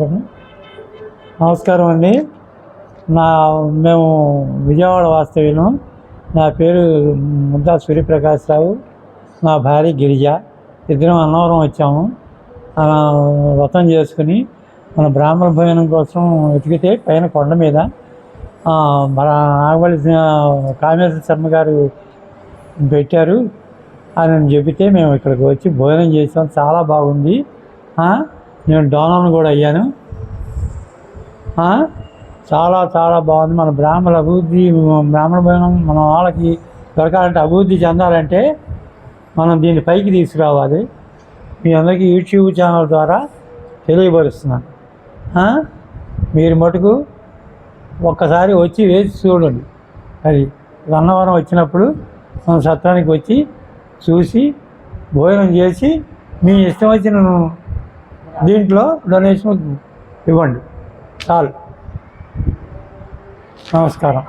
మాట్లాడను. నమస్కారం అండి. మేము విజయవాడ వాస్తవ్యులం. నా పేరు ముద్దా సూర్యప్రకాశ్రావు, నా భార్య గిరిజ. ఇద్దరం అన్నవరం వచ్చాము. వ్రతం చేసుకుని మన బ్రాహ్మణ భోజనం కోసం వెతికితే పైన కొండ మీద మన నాగవల్లి కామేశ్వర శర్మ గారు పెట్టారు అని చెబితే మేము ఇక్కడికి వచ్చి భోజనం చేసాం. చాలా బాగుంది. నేను డోనర్ను కూడా అయ్యాను. చాలా చాలా బాగుంది. మన బ్రాహ్మణ భోజనం మన వాళ్ళకి దొరకాలంటే, అభివృద్ధి చెందాలంటే మనం దీన్ని పైకి తీసుకురావాలి. మీ అందరికీ యూట్యూబ్ ఛానల్ ద్వారా తెలియపరుస్తున్నాను. మీరు మటుకు ఒక్కసారి వచ్చి వేసి చూడండి. అది అన్నవరం వచ్చినప్పుడు మన సత్రానికి వచ్చి చూసి భోజనం చేసి మీ ఇష్టం వచ్చిన దీంట్లో డొనేషన్ ఇవ్వండి. చాలు. నమస్కారం.